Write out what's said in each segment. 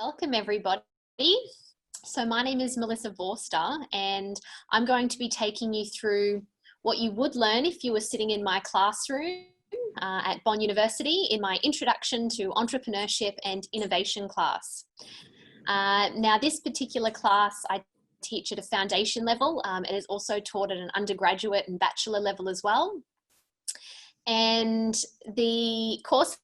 Welcome everybody. So my name is Melissa Vorster and I'm going to be taking you through what you would learn if you were sitting in my classroom at Bond University in my Introduction to Entrepreneurship and Innovation class. Now this particular class I teach at a foundation level. It is also taught at an undergraduate and bachelor level as well. And the course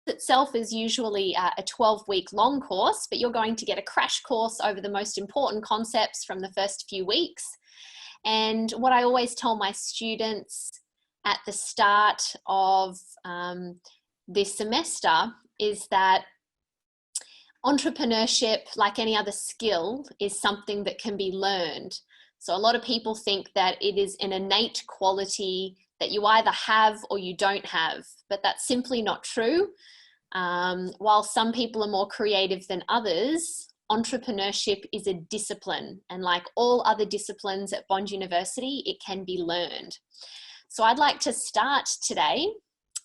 itself is usually a 12-week long course, but you're going to get a crash course over the most important concepts from the first few weeks. And what I always tell my students at the start of this semester is that entrepreneurship, like any other skill, is something that can be learned. So a lot of people think that it is an innate quality that you either have or you don't have, but that's simply not true. While some people are more creative than others, entrepreneurship is a discipline, and like all other disciplines at Bond University, it can be learned. So I'd like to start today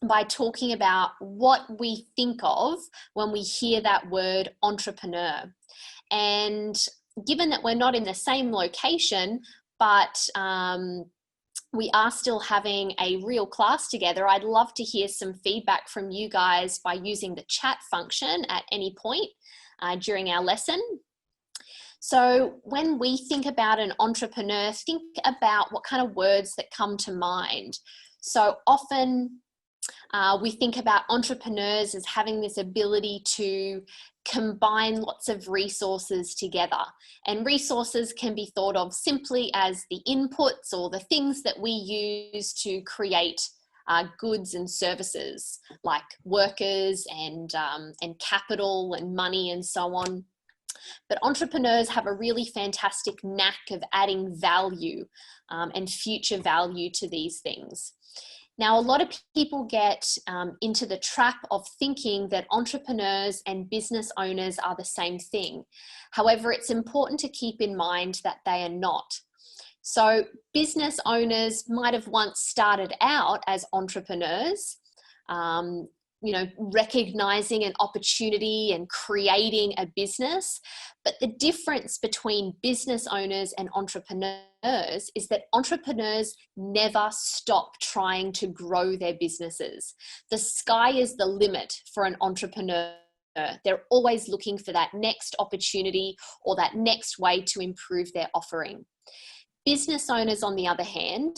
by talking about what we think of when we hear that word entrepreneur. And given that we're not in the same location, but we are still having a real class together, I'd love to hear some feedback from you guys by using the chat function at any point during our lesson. So when we think about an entrepreneur, think about what kind of words that come to mind. So often we think about entrepreneurs as having this ability to combine lots of resources together. And resources can be thought of simply as the inputs or the things that we use to create goods and services, like workers and capital and money and so on. But entrepreneurs have a really fantastic knack of adding value and future value to these things. Now, a lot of people get into the trap of thinking that entrepreneurs and business owners are the same thing. However, it's important to keep in mind that they are not. So business owners might have once started out as entrepreneurs, recognizing an opportunity and creating a business. But the difference between business owners and entrepreneurs is that entrepreneurs never stop trying to grow their businesses. The sky is the limit for an entrepreneur. They're always looking for that next opportunity or that next way to improve their offering. Business owners, on the other hand,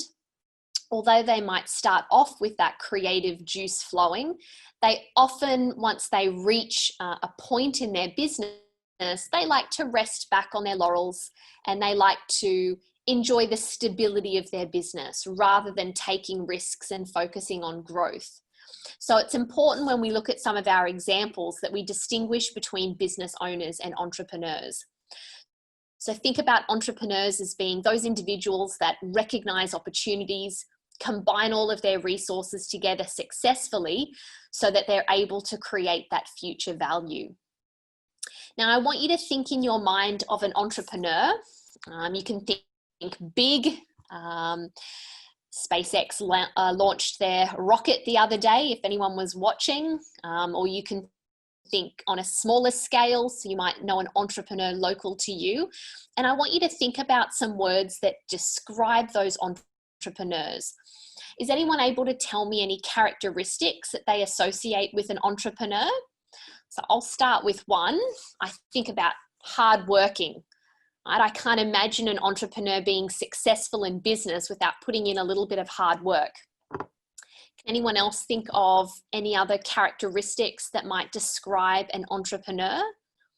although they might start off with that creative juice flowing, they often, once they reach a point in their business, they like to rest back on their laurels and they like to enjoy the stability of their business rather than taking risks and focusing on growth. So it's important when we look at some of our examples that we distinguish between business owners and entrepreneurs. So think about entrepreneurs as being those individuals that recognize opportunities, combine all of their resources together successfully so that they're able to create that future value. Now, I want you to think in your mind of an entrepreneur. You can think big. SpaceX launched their rocket the other day, if anyone was watching, or you can think on a smaller scale, so you might know an entrepreneur local to you. And I want you to think about some words that describe those entrepreneurs. Is anyone able to tell me any characteristics that they associate with an entrepreneur? So I'll start with one. I think about hardworking. Right? I can't imagine an entrepreneur being successful in business without putting in a little bit of hard work. Can anyone else think of any other characteristics that might describe an entrepreneur?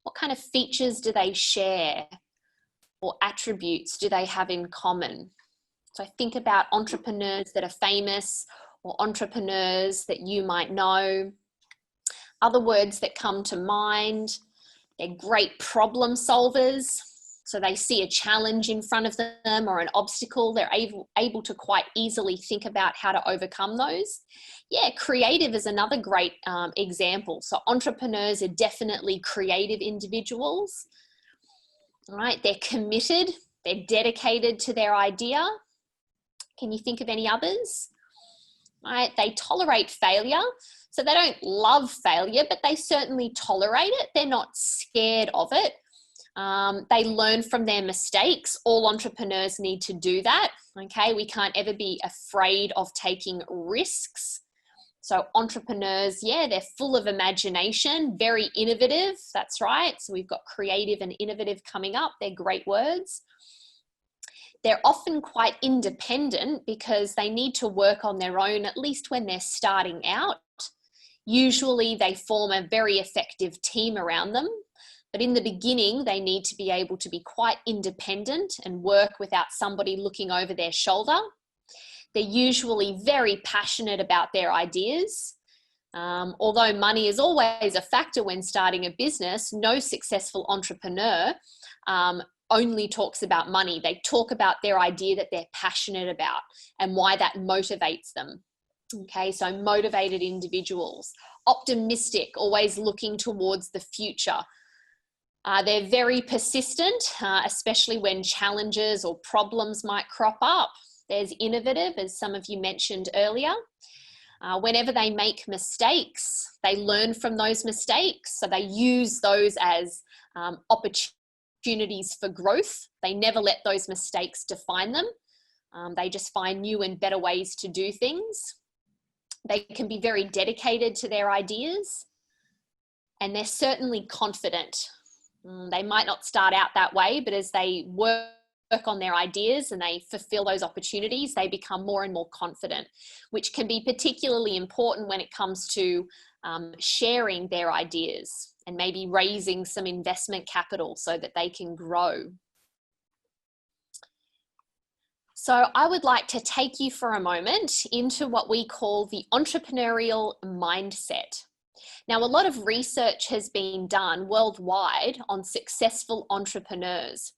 What kind of features do they share or attributes do they have in common? So think about entrepreneurs that are famous or entrepreneurs that you might know. Other words that come to mind, they're great problem solvers. So they see a challenge in front of them or an obstacle. They're able to quite easily think about how to overcome those. Yeah, creative is another great example. So entrepreneurs are definitely creative individuals. All right, they're committed, they're dedicated to their idea. Can you think of any others? right? They tolerate failure. So they don't love failure, but they certainly tolerate it. They're not scared of it. They learn from their mistakes. All entrepreneurs need to do that. Okay, we can't ever be afraid of taking risks. So entrepreneurs, yeah, they're full of imagination, very innovative. That's right. So we've got creative and innovative coming up. They're great words. They're often quite independent because they need to work on their own, at least when they're starting out. Usually they form a very effective team around them. But in the beginning, they need to be able to be quite independent and work without somebody looking over their shoulder. They're usually very passionate about their ideas. Although money is always a factor when starting a business, no successful entrepreneur only talks about money. They talk about their idea that they're passionate about and why that motivates them. Okay, so motivated individuals, optimistic, always looking towards the future. They're very persistent, especially when challenges or problems might crop up. There's innovative, as some of you mentioned earlier. Whenever they make mistakes, they learn from those mistakes. So they use those as opportunities for growth. They never let those mistakes define them. They just find new and better ways to do things. They can be very dedicated to their ideas, and they're certainly confident. They might not start out that way, but as they work on their ideas and they fulfill those opportunities, they become more and more confident, which can be particularly important when it comes to sharing their ideas and maybe raising some investment capital so that they can grow. So I would like to take you for a moment into what we call the entrepreneurial mindset. Now, a lot of research has been done worldwide on successful entrepreneurs.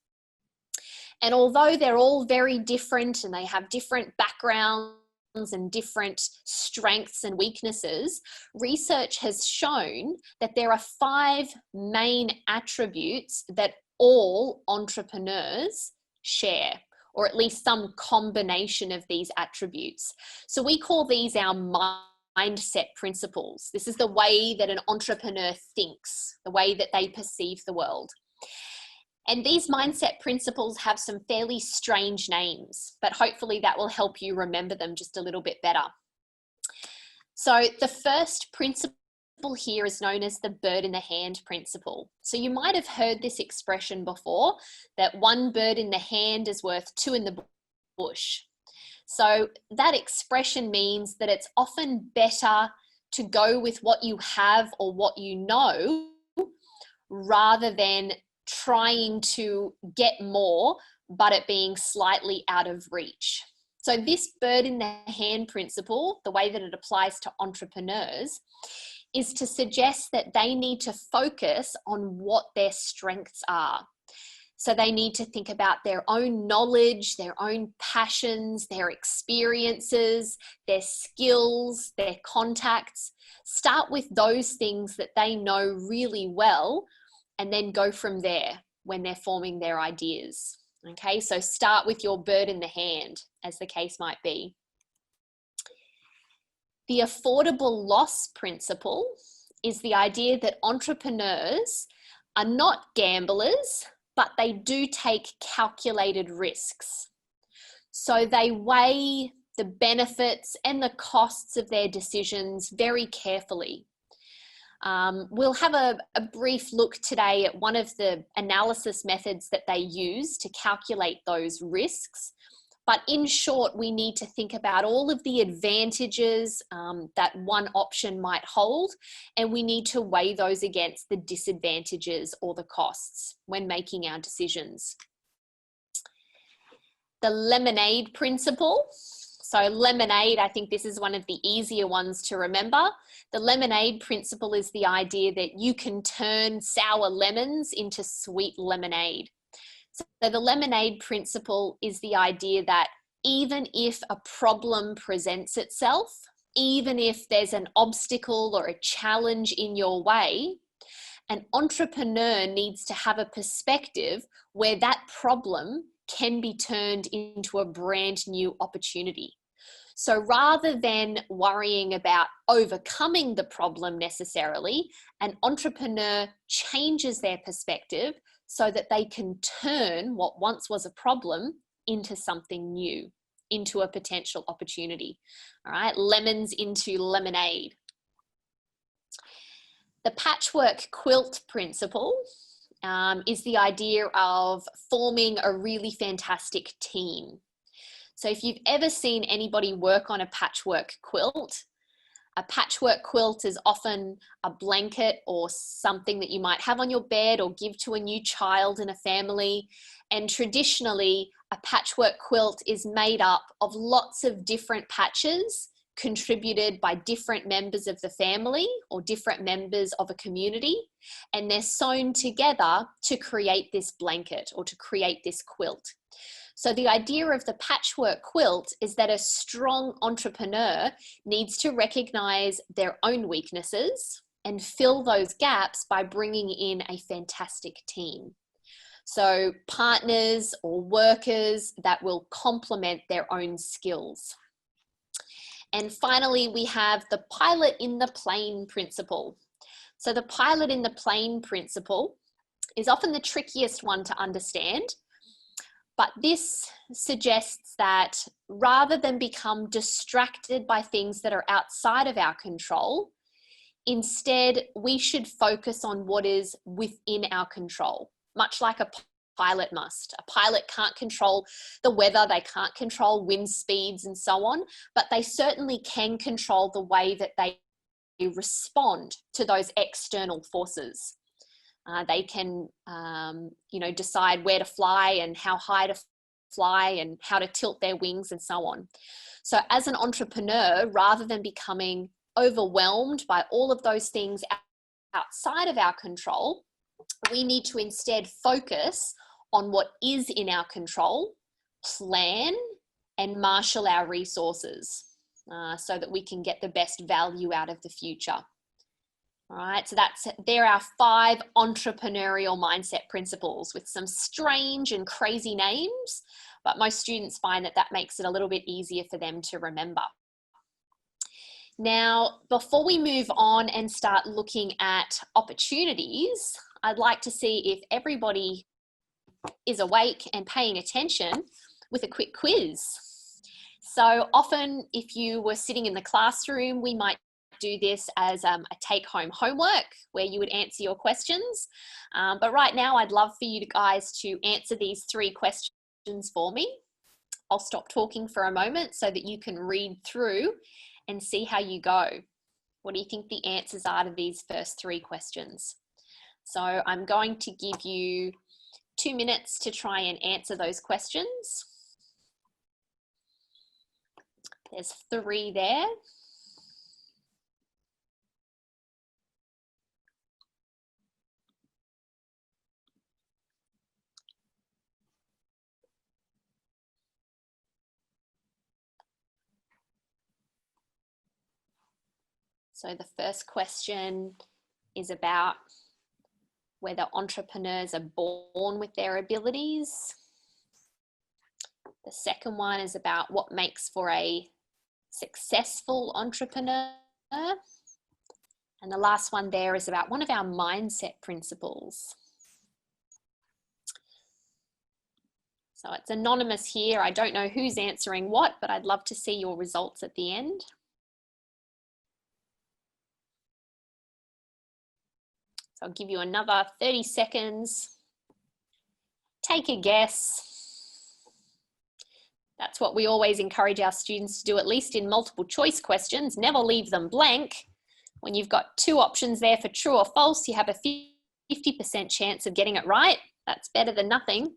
And although they're all very different and they have different backgrounds and different strengths and weaknesses, research has shown that there are 5 main attributes that all entrepreneurs share, or at least some combination of these attributes. So we call these our mindset principles. This is the way that an entrepreneur thinks, the way that they perceive the world. And these mindset principles have some fairly strange names, but hopefully that will help you remember them just a little bit better. So the first principle here is known as the bird in the hand principle. So you might have heard this expression before, that one bird in the hand is worth 2 in the bush. So that expression means that it's often better to go with what you have or what you know rather than trying to get more, but it being slightly out of reach. So this bird in the hand principle, the way that it applies to entrepreneurs, is to suggest that they need to focus on what their strengths are. So they need to think about their own knowledge, their own passions, their experiences, their skills, their contacts. Start with those things that they know really well, and then go from there when they're forming their ideas. Okay, so start with your bird in the hand, as the case might be. The affordable loss principle is the idea that entrepreneurs are not gamblers, but they do take calculated risks. So they weigh the benefits and the costs of their decisions very carefully. We'll have a brief look today at one of the analysis methods that they use to calculate those risks. But in short, we need to think about all of the advantages that one option might hold, and we need to weigh those against the disadvantages or the costs when making our decisions. The lemonade principle. So lemonade, I think this is one of the easier ones to remember. The lemonade principle is the idea that you can turn sour lemons into sweet lemonade. So the lemonade principle is the idea that even if a problem presents itself, even if there's an obstacle or a challenge in your way, an entrepreneur needs to have a perspective where that problem can be turned into a brand new opportunity. So rather than worrying about overcoming the problem necessarily, an entrepreneur changes their perspective so that they can turn what once was a problem into something new, into a potential opportunity. All right, lemons into lemonade. The patchwork quilt principle is the idea of forming a really fantastic team. So if you've ever seen anybody work on a patchwork quilt is often a blanket or something that you might have on your bed or give to a new child in a family. And traditionally, a patchwork quilt is made up of lots of different patches contributed by different members of the family or different members of a community, and they're sewn together to create this blanket or to create this quilt. So the idea of the patchwork quilt is that a strong entrepreneur needs to recognize their own weaknesses and fill those gaps by bringing in a fantastic team. So partners or workers that will complement their own skills. And finally, we have the pilot in the plane principle. So the pilot in the plane principle is often the trickiest one to understand, but this suggests that rather than become distracted by things that are outside of our control, instead we should focus on what is within our control, much like a pilot must. A pilot can't control the weather, they can't control wind speeds and so on, but they certainly can control the way that they respond to those external forces. They can, decide where to fly and how high to fly and how to tilt their wings and so on. So as an entrepreneur, rather than becoming overwhelmed by all of those things outside of our control, we need to instead focus on what is in our control, plan and marshal our resources so that we can get the best value out of the future. All right, so there are 5 entrepreneurial mindset principles with some strange and crazy names, but most students find that makes it a little bit easier for them to remember. Now, before we move on and start looking at opportunities, I'd like to see if everybody is awake and paying attention with a quick quiz. So often, if you were sitting in the classroom, we might do this as a take-home homework where you would answer your questions. But right now, I'd love for you guys to answer these 3 questions for me. I'll stop talking for a moment so that you can read through and see how you go. What do you think the answers are to these first 3 questions? So I'm going to give you 2 minutes to try and answer those questions. There's 3 there. So the first question is about whether entrepreneurs are born with their abilities. The second one is about what makes for a successful entrepreneur. And the last one there is about one of our mindset principles. So it's anonymous here. I don't know who's answering what, but I'd love to see your results at the end. So I'll give you another 30 seconds. Take a guess. That's what we always encourage our students to do, at least in multiple choice questions. Never leave them blank. When you've got 2 options there for true or false, you have a 50% chance of getting it right. That's better than nothing.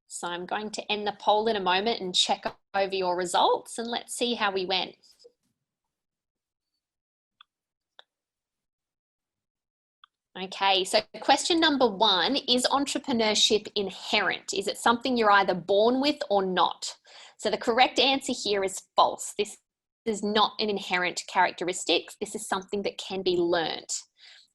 So I'm going to end the poll in a moment and check over your results, and let's see how we went. Okay, so question number 1, is entrepreneurship inherent? Is it something you're either born with or not? So the correct answer here is false. This is not an inherent characteristic. This is something that can be learnt.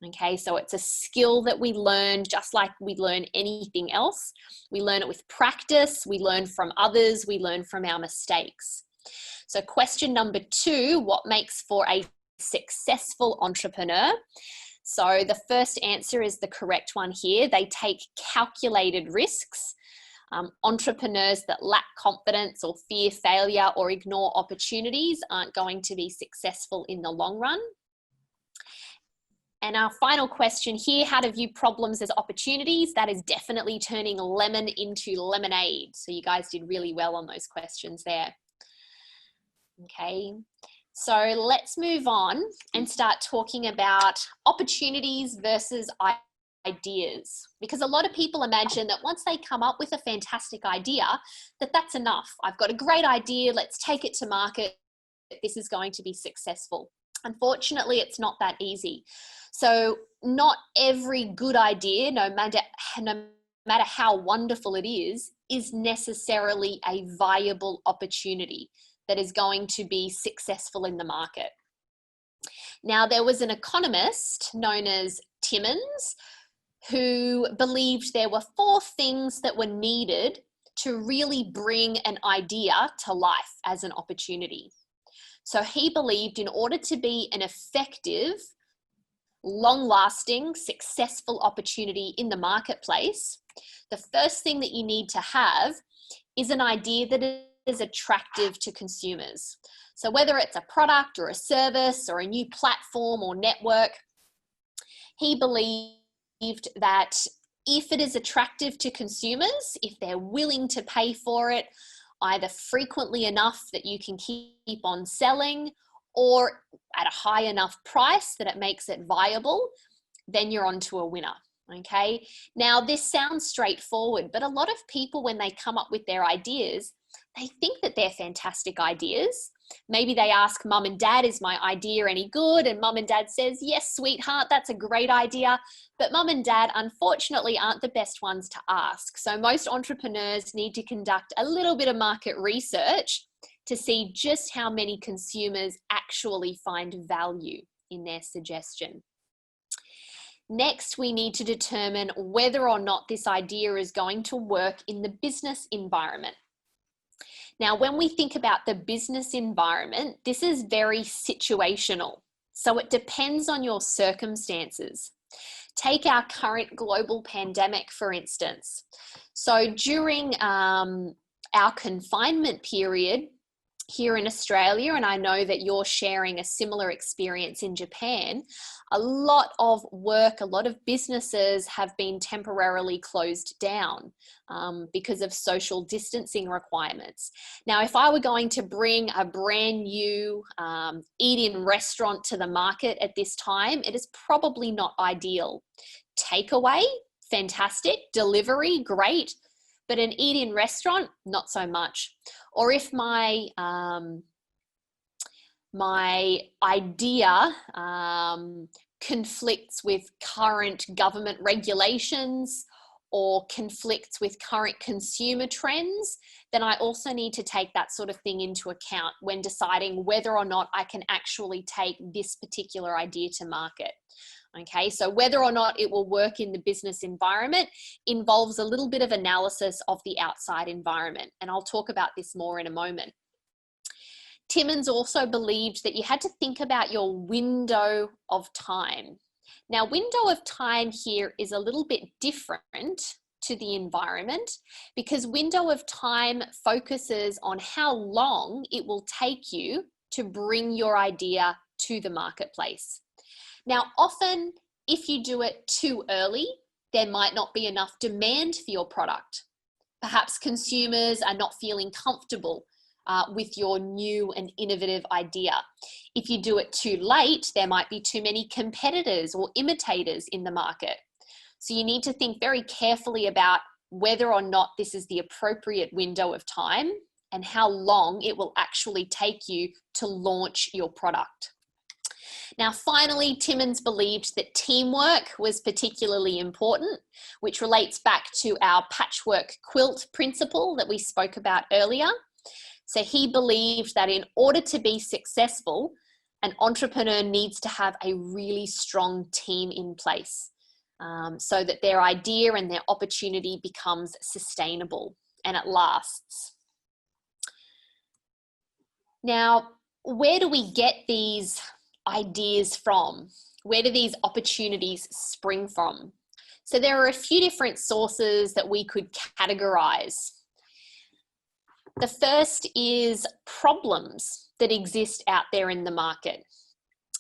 Okay, so it's a skill that we learn just like we learn anything else. We learn it with practice, we learn from others, we learn from our mistakes. So question number 2, what makes for a successful entrepreneur? So the first answer is the correct one here. They take calculated risks. Entrepreneurs that lack confidence or fear failure or ignore opportunities aren't going to be successful in the long run. And our final question here, how to view problems as opportunities? That is definitely turning lemon into lemonade. So you guys did really well on those questions there. Okay, so let's move on and start talking about opportunities versus ideas, because a lot of people imagine that once they come up with a fantastic idea, that's enough. I've got a great idea, let's take it to market. This is going to be successful. Unfortunately, it's not that easy. So not every good idea, no matter how wonderful it is necessarily a viable opportunity that is going to be successful in the market. Now, there was an economist known as Timmons who believed there were 4 things that were needed to really bring an idea to life as an opportunity. So he believed in order to be an effective, long-lasting, successful opportunity in the marketplace, the first thing that you need to have is an idea that is attractive to consumers. So whether it's a product or a service or a new platform or network, he believed that if it is attractive to consumers, if they're willing to pay for it, either frequently enough that you can keep on selling or at a high enough price that it makes it viable, then you're onto a winner. Okay. Now, this sounds straightforward, but a lot of people, when they come up with their ideas, they think that they're fantastic ideas. Maybe they ask mum and dad, is my idea any good? And mum and dad says, yes, sweetheart, that's a great idea. But mum and dad, unfortunately, aren't the best ones to ask. So most entrepreneurs need to conduct a little bit of market research to see just how many consumers actually find value in their suggestion. Next, we need to determine whether or not this idea is going to work in the business environment. Now, when we think about the business environment, this is very situational. So it depends on your circumstances. Take our current global pandemic, for instance. So during our confinement period here in Australia, and I know that you're sharing a similar experience in Japan, a lot of work, a lot of businesses have been temporarily closed down because of social distancing requirements. Now, if I were going to bring a brand new eat-in restaurant to the market at this time, it is probably not ideal. Takeaway, fantastic. Delivery, great. But an eat-in restaurant, not so much. Or if my idea conflicts with current government regulations or conflicts with current consumer trends, then I also need to take that sort of thing into account when deciding whether or not I can actually take this particular idea to market. Okay, so whether or not it will work in the business environment involves a little bit of analysis of the outside environment, and I'll talk about this more in a moment. Timmons also believed that you had to think about your window of time. Now, window of time here is a little bit different to the environment because window of time focuses on how long it will take you to bring your idea to the marketplace. Now, often if you do it too early, there might not be enough demand for your product. Perhaps consumers are not feeling comfortable with your new and innovative idea. If you do it too late, there might be too many competitors or imitators in the market. So you need to think very carefully about whether or not this is the appropriate window of time and how long it will actually take you to launch your product. Now, finally, Timmons believed that teamwork was particularly important, which relates back to our patchwork quilt principle that we spoke about earlier. So he believed that in order to be successful, an entrepreneur needs to have a really strong team in place, so that their idea and their opportunity becomes sustainable and it lasts. Now, where do we get these ideas from? Where do these opportunities spring from? So there are a few different sources that we could categorize. The first is problems that exist out there in the market.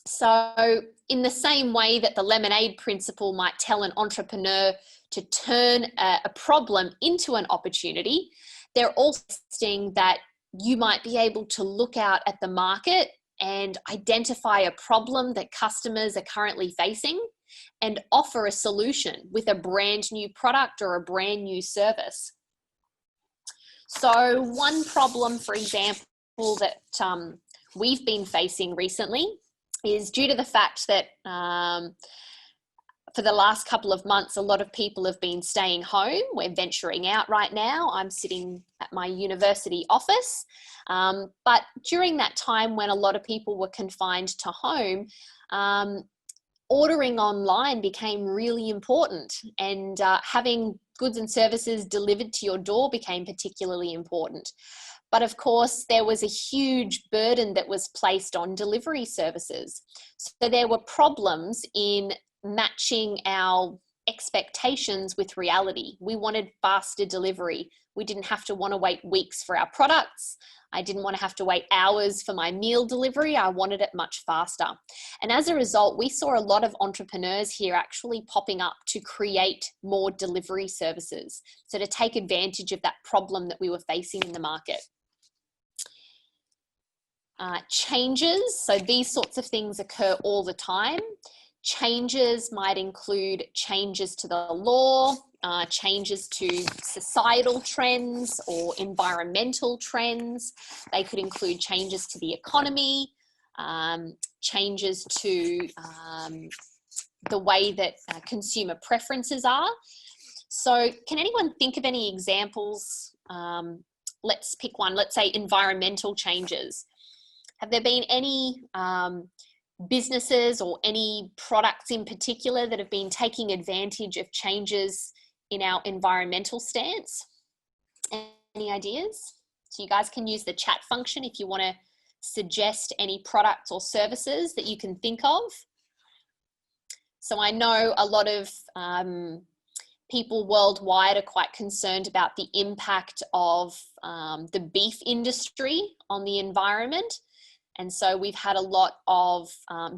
So in the same way that the lemonade principle might tell an entrepreneur to turn a problem into an opportunity, they're also suggesting that you might be able to look out at the market and identify a problem that customers are currently facing and offer a solution with a brand new product or a brand new service. So one problem, for example, that we've been facing recently is due to the fact that for the last couple of months, a lot of people have been staying home. We're venturing out right now. I'm sitting at my university office. But during that time when a lot of people were confined to home, ordering online became really important, and having goods and services delivered to your door became particularly important. But of course, there was a huge burden that was placed on delivery services. So there were problems in matching our expectations with reality. We wanted faster delivery. We didn't have to want to wait weeks for our products. I didn't want to have to wait hours for my meal delivery. I wanted it much faster. And as a result, we saw a lot of entrepreneurs here actually popping up to create more delivery services. So to take advantage of that problem that we were facing in the market. Changes, so these sorts of things occur all the time. Changes might include changes to the law, changes to societal trends or environmental trends. They could include changes to the economy, changes to the way that consumer preferences are. So can anyone think of any examples? Let's pick one. Let's say environmental changes. Have there been any businesses or any products in particular that have been taking advantage of changes in our environmental stance? Any ideas? So you guys can use the chat function if you want to suggest any products or services that you can think of. So I know a lot of people worldwide are quite concerned about the impact of the beef industry on the environment. And so we've had a lot of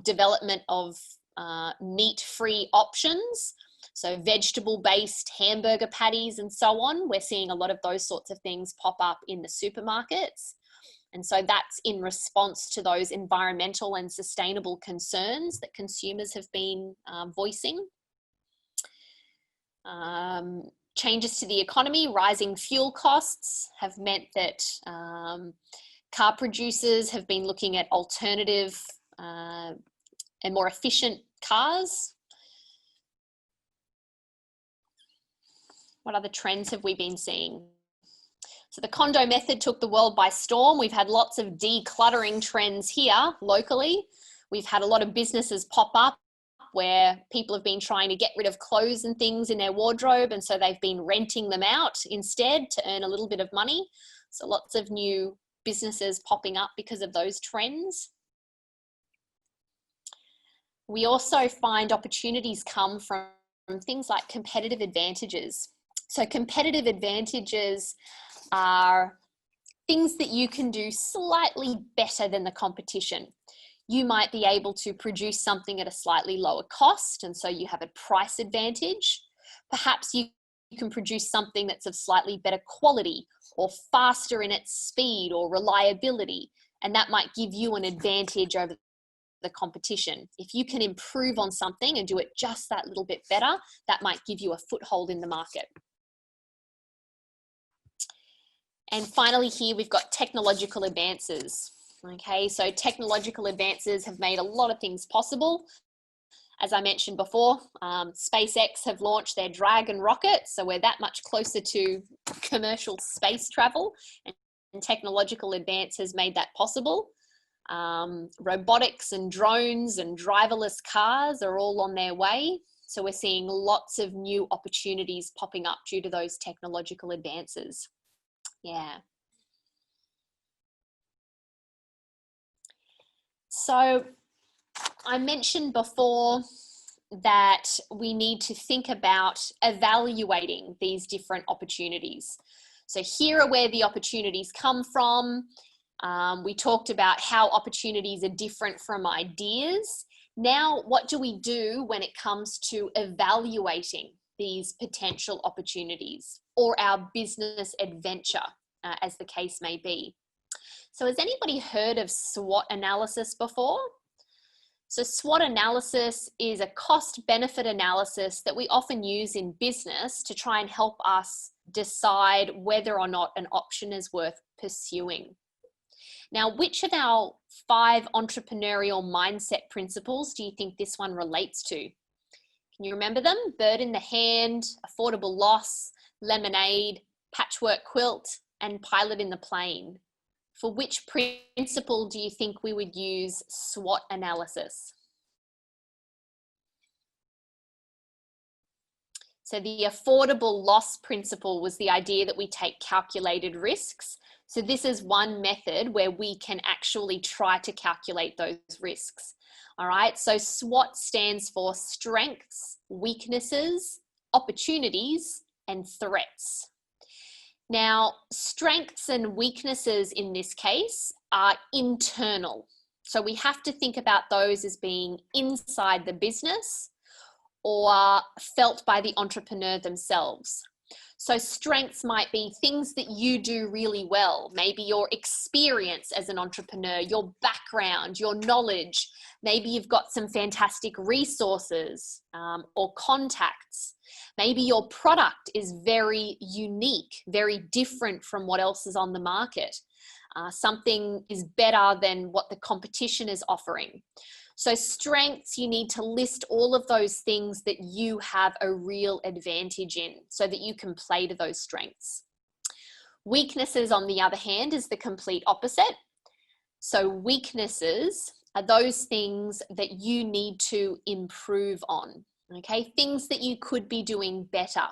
development of meat-free options. So vegetable-based hamburger patties and so on. We're seeing a lot of those sorts of things pop up in the supermarkets. And so that's in response to those environmental and sustainable concerns that consumers have been voicing. Changes to the economy, rising fuel costs have meant that car producers have been looking at alternative and more efficient cars. What other trends have we been seeing? So the condo method took the world by storm. We've had lots of decluttering trends here locally. We've had a lot of businesses pop up where people have been trying to get rid of clothes and things in their wardrobe, and so they've been renting them out instead to earn a little bit of money. So lots of new businesses popping up because of those trends. We also find opportunities come from things like competitive advantages. So competitive advantages are things that you can do slightly better than the competition. You might be able to produce something at a slightly lower cost, and so you have a price advantage. Perhaps you can produce something that's of slightly better quality or faster in its speed or reliability, and that might give you an advantage over the competition. If you can improve on something and do it just that little bit better, that might give you a foothold in the market. And finally here, we've got technological advances. Okay, so technological advances have made a lot of things possible. As I mentioned before, SpaceX have launched their Dragon rocket, so we're that much closer to commercial space travel, and technological advance has made that possible. Robotics and drones and driverless cars are all on their way. So we're seeing lots of new opportunities popping up due to those technological advances. Yeah. So I mentioned before that we need to think about evaluating these different opportunities. So here are where the opportunities come from. We talked about how opportunities are different from ideas. Now, what do we do when it comes to evaluating these potential opportunities or our business adventure, as the case may be? So has anybody heard of SWOT analysis before? So SWOT analysis is a cost-benefit analysis that we often use in business to try and help us decide whether or not an option is worth pursuing. Now, which of our 5 entrepreneurial mindset principles do you think this one relates to? Can you remember them? Bird in the hand, affordable loss, lemonade, patchwork quilt, and pilot in the plane. For which principle do you think we would use SWOT analysis? So the affordable loss principle was the idea that we take calculated risks. So this is one method where we can actually try to calculate those risks. All right, so SWOT stands for strengths, weaknesses, opportunities, and threats. Now, strengths and weaknesses in this case are internal. So we have to think about those as being inside the business or felt by the entrepreneur themselves. So strengths might be things that you do really well, maybe your experience as an entrepreneur, your background, your knowledge. Maybe you've got some fantastic resources or contacts. Maybe your product is very unique, very different from what else is on the market. Something is better than what the competition is offering. So strengths, you need to list all of those things that you have a real advantage in so that you can play to those strengths. Weaknesses, on the other hand, is the complete opposite. So weaknesses are those things that you need to improve on, okay? Things that you could be doing better.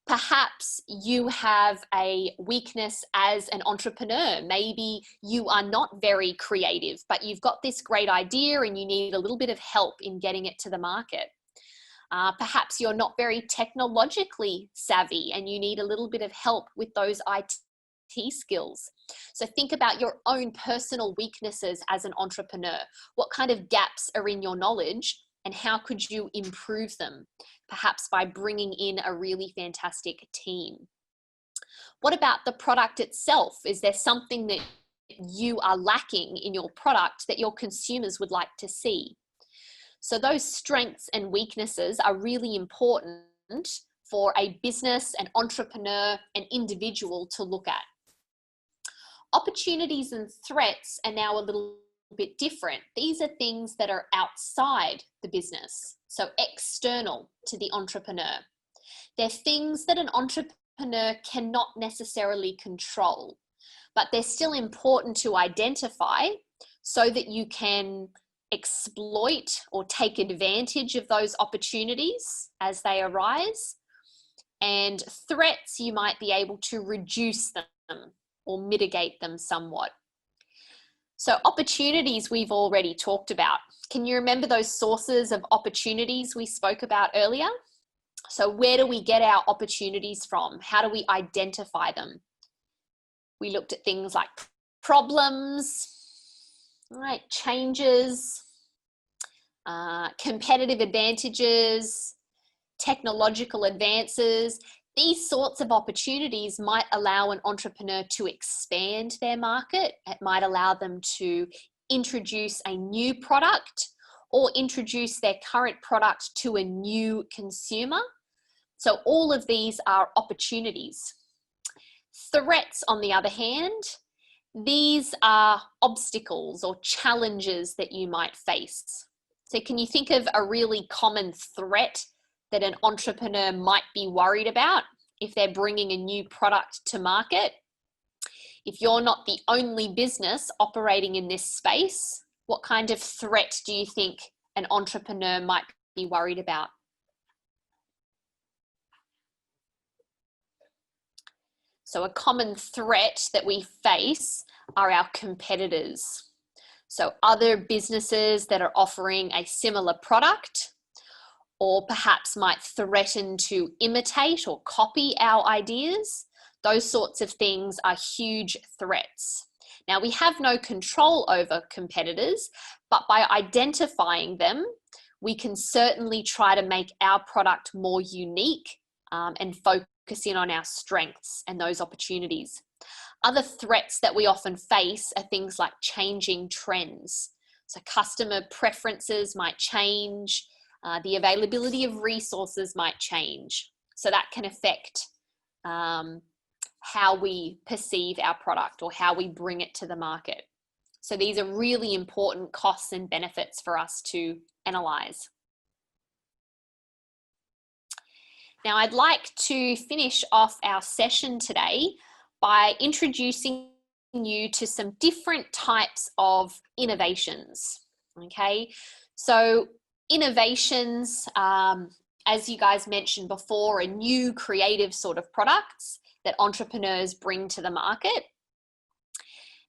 Perhaps you have a weakness as an entrepreneur. Maybe you are not very creative, but you've got this great idea and you need a little bit of help in getting it to the market. Perhaps you're not very technologically savvy and you need a little bit of help with those IT skills. So think about your own personal weaknesses as an entrepreneur. What kind of gaps are in your knowledge and how could you improve them? Perhaps by bringing in a really fantastic team. What about the product itself? Is there something that you are lacking in your product that your consumers would like to see? So those strengths and weaknesses are really important for a business, an entrepreneur, an individual to look at. Opportunities and threats are now a little bit different. These are things that are outside the business, so external to the entrepreneur. They're things that an entrepreneur cannot necessarily control, but they're still important to identify so that you can exploit or take advantage of those opportunities as they arise. And threats, you might be able to reduce them or mitigate them somewhat. So opportunities we've already talked about. Can you remember those sources of opportunities we spoke about earlier? So where do we get our opportunities from? How do we identify them? We looked at things like problems, right, changes, competitive advantages, technological advances. These sorts of opportunities might allow an entrepreneur to expand their market. It might allow them to introduce a new product or introduce their current product to a new consumer. So all of these are opportunities. Threats, on the other hand, these are obstacles or challenges that you might face. So can you think of a really common threat that an entrepreneur might be worried about if they're bringing a new product to market? If you're not the only business operating in this space, what kind of threat do you think an entrepreneur might be worried about? So a common threat that we face are our competitors. So other businesses that are offering a similar product, or perhaps might threaten to imitate or copy our ideas. Those sorts of things are huge threats. Now, we have no control over competitors, but by identifying them, we can certainly try to make our product more unique and focus in on our strengths and those opportunities. Other threats that we often face are things like changing trends. So customer preferences might change, the availability of resources might change. So that can affect how we perceive our product or how we bring it to the market. So these are really important costs and benefits for us to analyze. Now, I'd like to finish off our session today by introducing you to some different types of innovations. Okay, so innovations, as you guys mentioned before, are new creative sort of products that entrepreneurs bring to the market.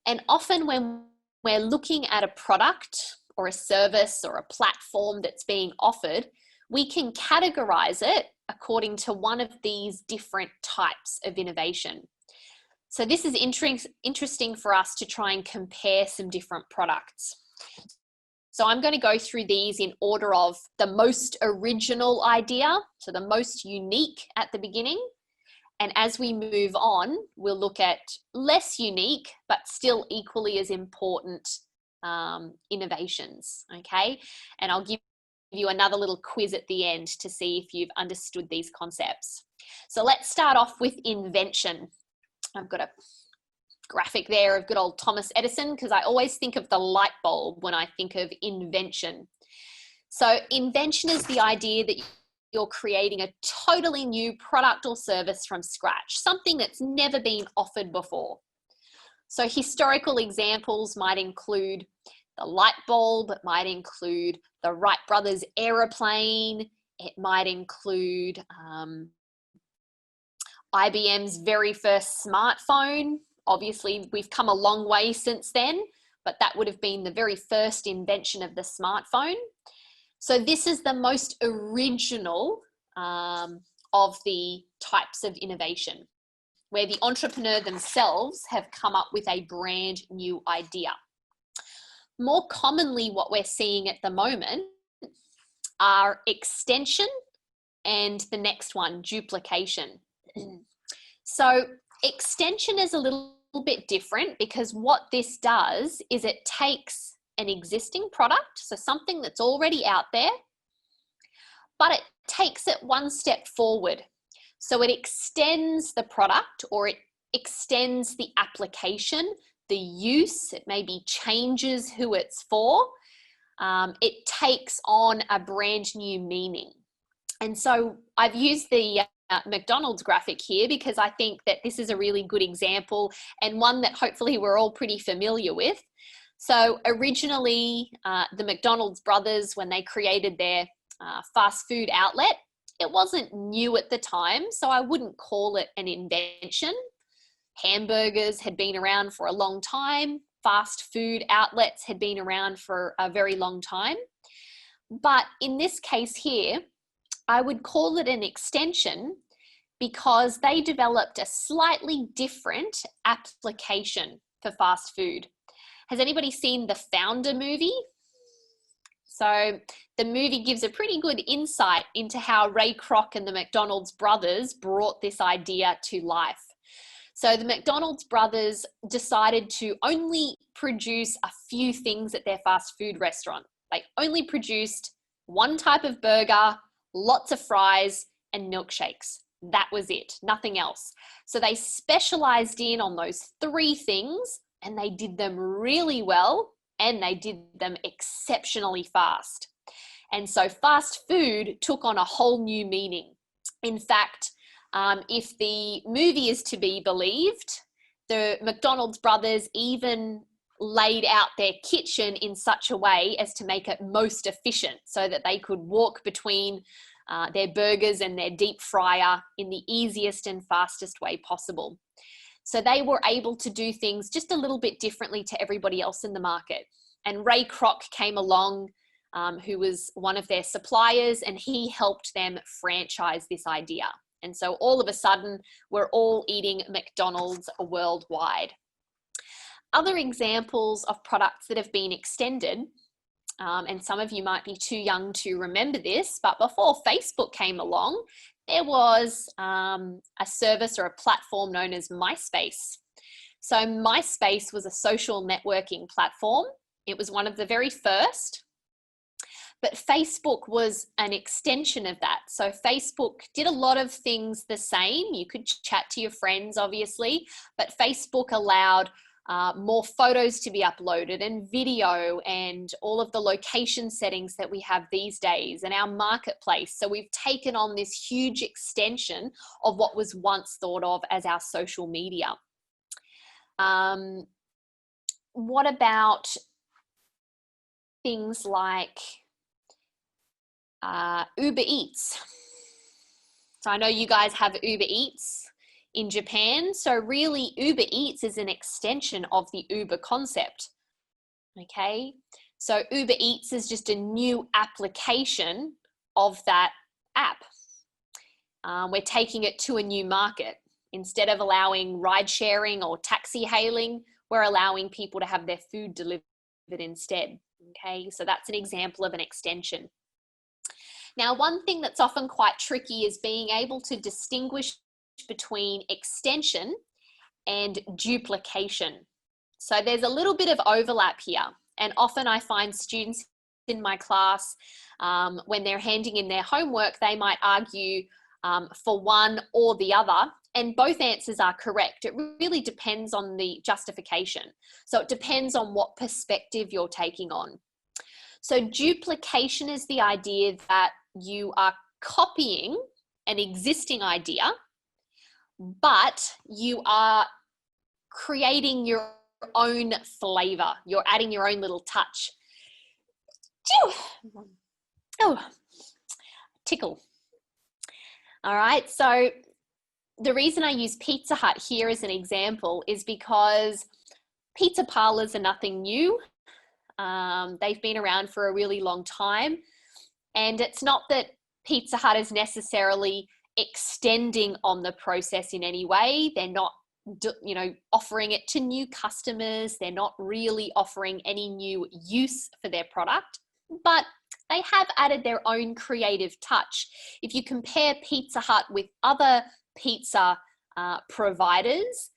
And often when we're looking at a product or a service or a platform that's being offered, we can categorize it according to one of these different types of innovation. So this is interesting for us to try and compare some different products. So I'm going to go through these in order of the most original idea, so the most unique at the beginning. And as we move on, we'll look at less unique, but still equally as important innovations, okay? And I'll give you another little quiz at the end to see if you've understood these concepts. So let's start off with invention. I've got a graphic there of good old Thomas Edison, because I always think of the light bulb when I think of invention. So invention is the idea that you're creating a totally new product or service from scratch, something that's never been offered before. So historical examples might include the light bulb, it might include the Wright brothers aeroplane, it might include IBM's very first smartphone. Obviously, we've come a long way since then, but that would have been the very first invention of the smartphone. So this is the most original of the types of innovation, where the entrepreneur themselves have come up with a brand new idea. More commonly, what we're seeing at the moment are extension and the next one, duplication. So extension is a little bit different, because what this does is it takes an existing product, so something that's already out there, but it takes it one step forward. So it extends the product, or it extends the application, the use, it maybe changes who it's for. It takes on a brand new meaning. And so I've used the McDonald's graphic here because I think that this is a really good example, and one that hopefully we're all pretty familiar with. So originally, the McDonald's brothers, when they created their fast food outlet, it wasn't new at the time, so I wouldn't call it an invention. Hamburgers had been around for a long time. Fast food outlets had been around for a very long time. But in this case here, I would call it an extension because they developed a slightly different application for fast food. Has anybody seen the Founder movie? So the movie gives a pretty good insight into how Ray Kroc and the McDonald's brothers brought this idea to life. So the McDonald's brothers decided to only produce a few things at their fast food restaurant. They only produced one type of burger, lots of fries, and milkshakes. That was it, nothing else. So they specialized in on those three things, and they did them really well, and they did them exceptionally fast. And so fast food took on a whole new meaning. In fact, if the movie is to be believed, The McDonald's brothers even laid out their kitchen in such a way as to make it most efficient so that they could walk between their burgers and their deep fryer in the easiest and fastest way possible. So they were able to do things just a little bit differently to everybody else in the market. And Ray Kroc came along, who was one of their suppliers, and he helped them franchise this idea. And so all of a sudden, we're all eating McDonald's worldwide. Other examples of products that have been extended, and some of you might be too young to remember this, but before Facebook came along, there was a service or a platform known as MySpace. So MySpace was a social networking platform. It was one of the very first, but Facebook was an extension of that. So Facebook did a lot of things the same. You could chat to your friends, obviously, but Facebook allowed more photos to be uploaded and video and all of the location settings that we have these days and our marketplace. So we've taken on this huge extension of what was once thought of as our social media. What about things like Uber Eats? So I know you guys have Uber Eats in Japan. So really Uber Eats is an extension of the Uber concept. Okay. So Uber Eats is just a new application of that app. We're taking it to a new market. Instead of allowing ride sharing or taxi hailing, we're allowing people to have their food delivered instead. Okay. So that's an example of an extension. Now, one thing that's often quite tricky is being able to distinguish between extension and duplication. So there's a little bit of overlap here, and often I find students in my class, when they're handing in their homework, they might argue for one or the other, and both answers are correct. It really depends on the justification. So it depends on what perspective you're taking on. So duplication is the idea that you are copying an existing idea, but you are creating your own flavor. You're adding your own little touch. Oh, tickle. All right, so the reason I use Pizza Hut here as an example is because pizza parlors are nothing new. They've been around for a really long time. And it's not that Pizza Hut is necessarily extending on the process in any way. They're not, offering it to new customers. They're not really offering any new use for their product, but they have added their own creative touch. If you compare Pizza Hut with other pizza providers,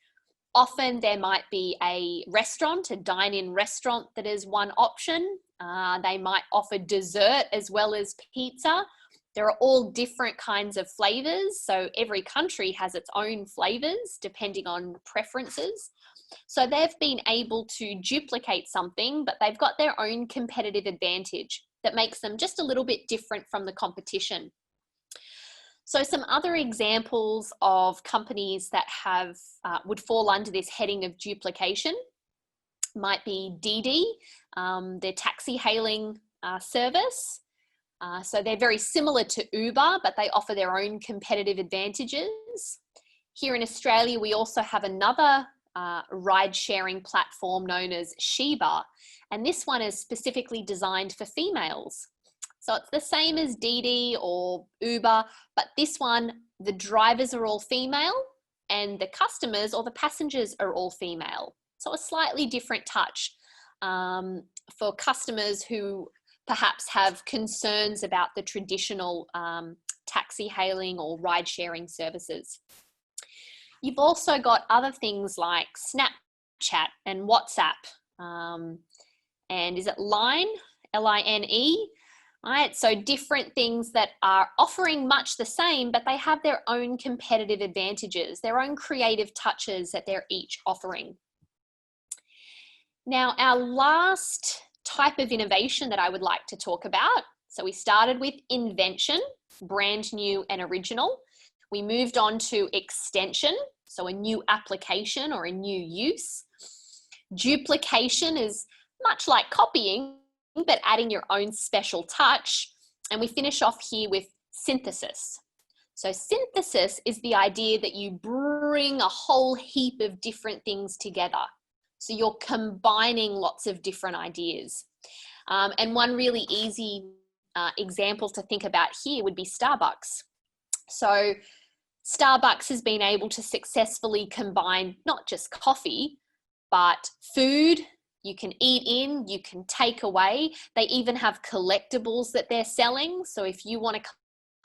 often there might be a restaurant, a dine-in restaurant that is one option. They might offer dessert as well as pizza. There are all different kinds of flavors. So every country has its own flavors depending on preferences. So they've been able to duplicate something, but they've got their own competitive advantage that makes them just a little bit different from the competition. So some other examples of companies that have would fall under this heading of duplication might be Didi, their taxi hailing service. So they're very similar to Uber, but they offer their own competitive advantages. Here in Australia, we also have another ride-sharing platform known as Sheba, and this one is specifically designed for females. So it's the same as Didi or Uber, but this one, the drivers are all female and the customers or the passengers are all female. So a slightly different touch for customers who perhaps have concerns about the traditional taxi hailing or ride sharing services. You've also got other things like Snapchat and WhatsApp. And is it Line? L-I-N-E? Right, so different things that are offering much the same, but they have their own competitive advantages, their own creative touches that they're each offering. Now, our last type of innovation that I would like to talk about. So we started with invention, brand new and original. We moved on to extension, So a new application or a new use. Duplication is much like copying, but adding your own special touch. And we finish off here with synthesis. So synthesis is the idea that you bring a whole heap of different things together. So you're combining lots of different ideas. And one really easy example to think about here would be Starbucks. So Starbucks has been able to successfully combine not just coffee, but food. You can eat in, you can take away. They even have collectibles that they're selling. So if you want a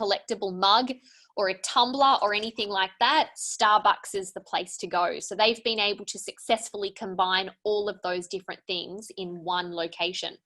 collectible mug or a tumbler or anything like that, Starbucks is the place to go. So they've been able to successfully combine all of those different things in one location.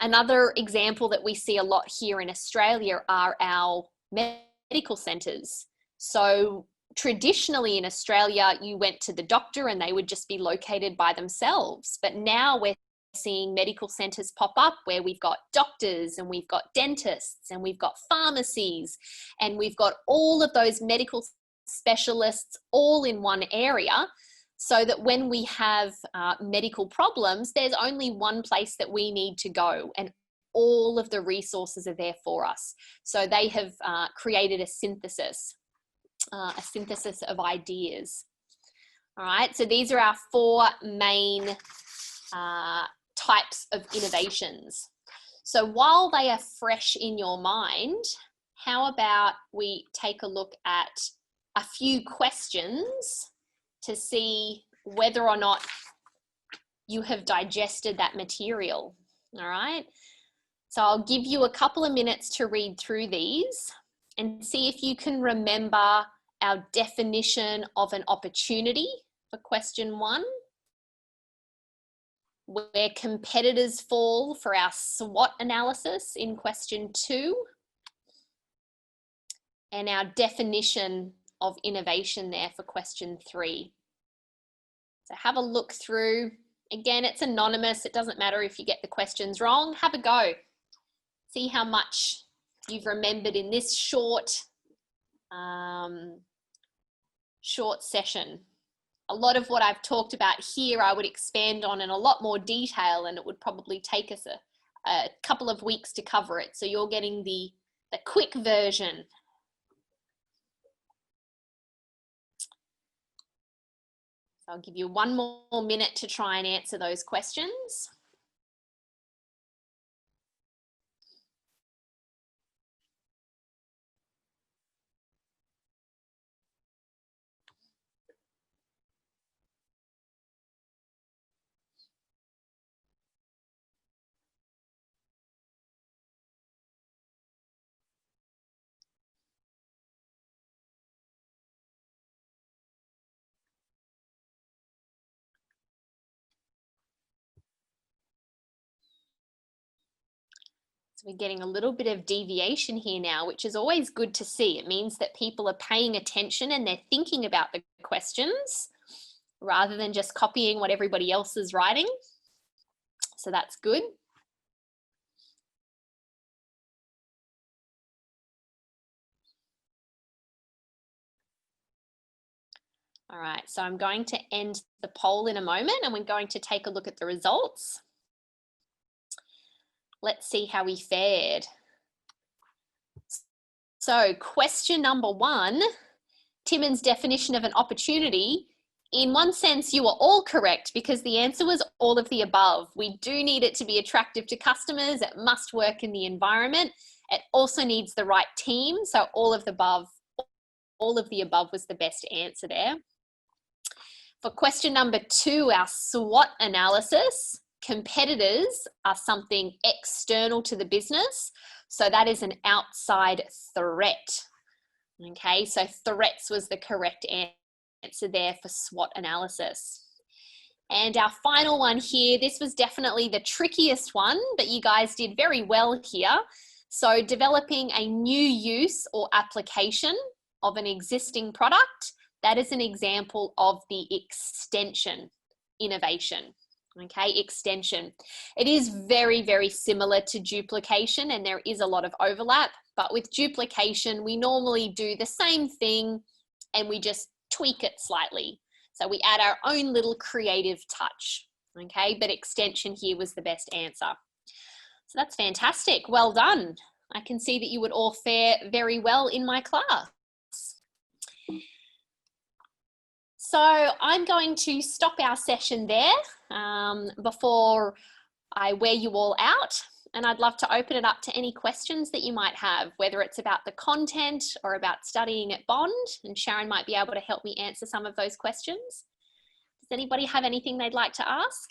Another example that we see a lot here in Australia are our medical centres. So traditionally in Australia, you went to the doctor and they would just be located by themselves. But now we're seeing medical centres pop up where we've got doctors and we've got dentists and we've got pharmacies and we've got all of those medical specialists all in one area, so that when we have medical problems, there's only one place that we need to go and all of the resources are there for us. So they have created a synthesis of ideas. All right, so these are our four main types of innovations. So while they are fresh in your mind, how about we take a look at a few questions to see whether or not you have digested that material. All right, so I'll give you a couple of minutes to read through these and see if you can remember our definition of an opportunity for question 1, where competitors fall for our SWOT analysis in question 2, and our definition of innovation there for question 3. So have a look through. Again, it's anonymous. It doesn't matter if you get the questions wrong. Have a go. See how much you've remembered in this short session. A lot of what I've talked about here, I would expand on in a lot more detail, and it would probably take us a couple of weeks to cover it. So you're getting the quick version. So I'll give you one more minute to try and answer those questions. So we're getting a little bit of deviation here now, which is always good to see. It means that people are paying attention and they're thinking about the questions rather than just copying what everybody else is writing. So that's good. All right, so I'm going to end the poll in a moment and we're going to take a look at the results. Let's see how we fared. So question number 1, Timon's definition of an opportunity. In one sense, you are all correct because the answer was all of the above. We do need it to be attractive to customers. It must work in the environment. It also needs the right team. So all of the above was the best answer there. For question number 2, our SWOT analysis, competitors are something external to the business. So that is an outside threat. Okay, so threats was the correct answer there for SWOT analysis. And our final one here, this was definitely the trickiest one, but you guys did very well here. So developing a new use or application of an existing product, that is an example of the extension innovation. Okay, extension. It is very, very similar to duplication and there is a lot of overlap, but with duplication, we normally do the same thing and we just tweak it slightly. So we add our own little creative touch, okay? But extension here was the best answer. So that's fantastic. Well done. I can see that you would all fare very well in my class. So I'm going to stop our session there before I wear you all out. And I'd love to open it up to any questions that you might have, whether it's about the content or about studying at Bond. And Sharon might be able to help me answer some of those questions. Does anybody have anything they'd like to ask?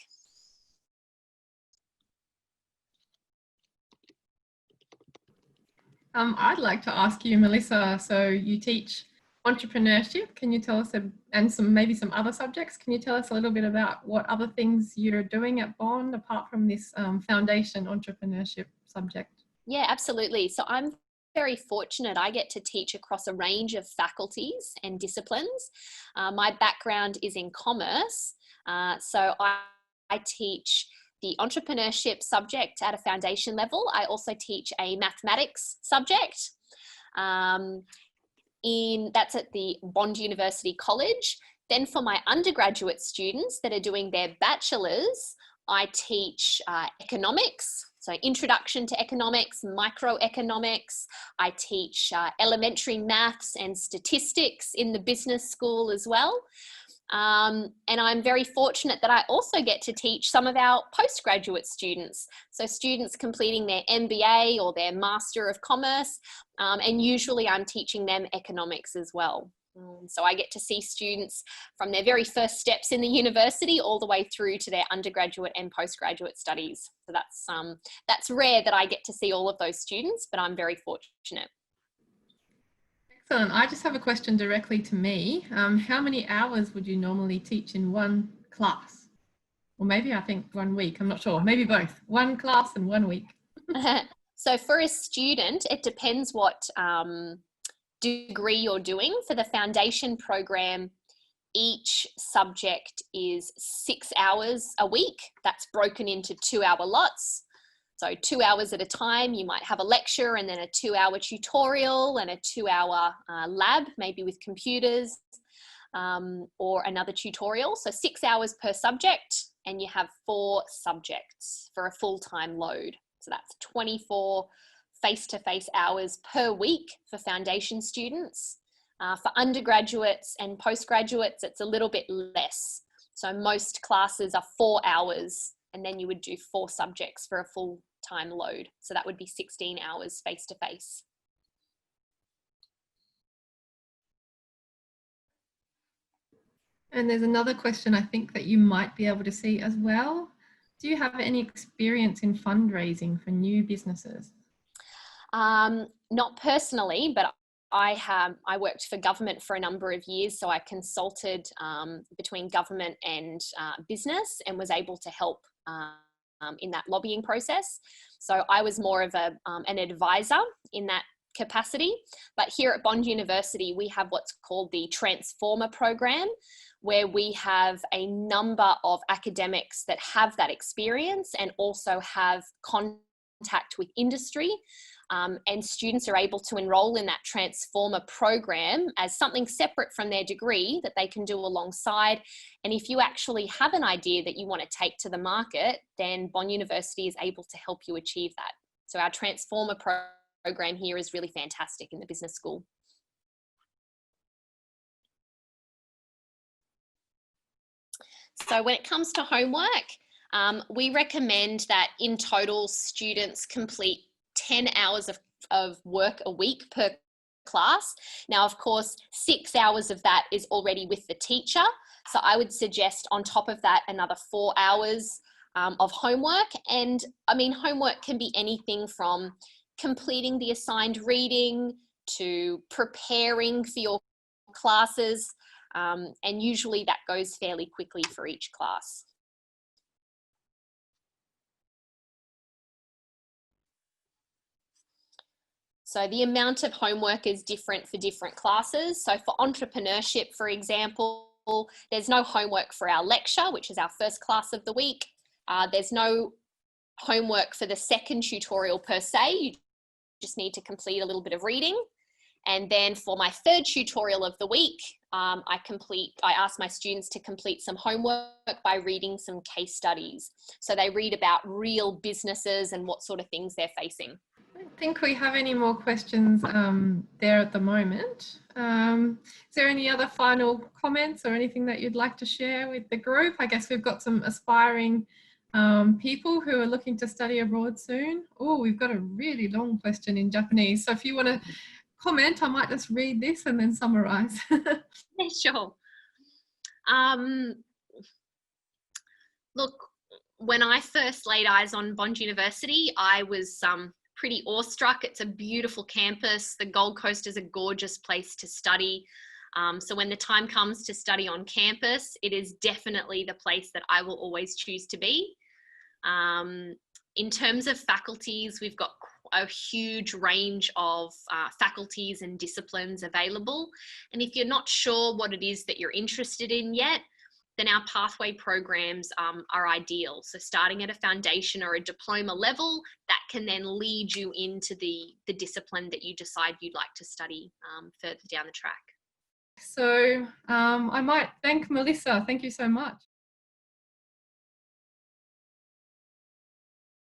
I'd like to ask you, Melissa, so you teach entrepreneurship. Can you tell us, and maybe some other subjects, can you tell us a little bit about what other things you're doing at Bond apart from this foundation entrepreneurship subject? Yeah, absolutely. So I'm very fortunate. I get to teach across a range of faculties and disciplines. My background is in commerce. So I teach the entrepreneurship subject at a foundation level. I also teach a mathematics subject. That's at the Bond University College. Then for my undergraduate students that are doing their bachelor's, I teach economics. So introduction to economics, microeconomics. I teach elementary maths and statistics in the business school as well. And I'm very fortunate that I also get to teach some of our postgraduate students. So students completing their MBA or their Master of Commerce, and usually I'm teaching them economics as well. So I get to see students from their very first steps in the university all the way through to their undergraduate and postgraduate studies. So that's rare that I get to see all of those students, but I'm very fortunate. Excellent. I just have a question directly to me. How many hours would you normally teach in one class? Or maybe I think 1 week, I'm not sure, maybe both. One class and 1 week. So for a student, it depends what degree you're doing. For the foundation program, each subject is 6 hours a week. That's broken into 2-hour lots. So 2 hours at a time, you might have a lecture and then a 2-hour tutorial and a 2-hour lab, maybe with computers, or another tutorial. So 6 hours per subject, and you have 4 subjects for a full-time load. So that's 24 face-to-face hours per week for foundation students. For undergraduates and postgraduates, it's a little bit less. So most classes are 4 hours, and then you would do 4 subjects for a full-time load. So that would be 16 hours face-to-face. And there's another question I think that you might be able to see as well. Do you have any experience in fundraising for new businesses? Not personally, but I worked for government for a number of years, so I consulted between government and business and was able to help in that lobbying process. So I was more of an advisor in that capacity. But here at Bond University, we have what's called the Transformer program, where we have a number of academics that have that experience and also have contact with industry. And students are able to enroll in that Transformer program as something separate from their degree that they can do alongside. And if you actually have an idea that you want to take to the market, then Bond University is able to help you achieve that. So our Transformer program here is really fantastic in the business school. So when it comes to homework, we recommend that in total students complete 10 hours of work a week per class. Now, of course, 6 hours of that is already with the teacher. So I would suggest on top of that, another 4 hours of homework. And I mean, homework can be anything from completing the assigned reading to preparing for your classes. And usually that goes fairly quickly for each class. So the amount of homework is different for different classes. So for entrepreneurship, for example, there's no homework for our lecture, which is our first class of the week. There's no homework for the second tutorial per se. You just need to complete a little bit of reading. And then for my third tutorial of the week, I ask my students to complete some homework by reading some case studies. So they read about real businesses and what sort of things they're facing. I don't think we have any more questions there at the moment. Is there any other final comments or anything that you'd like to share with the group? I guess we've got some aspiring people who are looking to study abroad soon. Oh, we've got a really long question in Japanese. So if you want to comment, I might just read this and then summarize. Yeah, sure. Look, when I first laid eyes on Bond University, I was pretty awestruck. It's a beautiful campus. The Gold Coast is a gorgeous place to study. So when the time comes to study on campus, it is definitely the place that I will always choose to be. In terms of faculties, we've got a huge range of faculties and disciplines available. And if you're not sure what it is that you're interested in yet, then our pathway programs are ideal. So starting at a foundation or a diploma level, that can then lead you into the discipline that you decide you'd like to study further down the track. So I might thank Melissa. Thank you so much.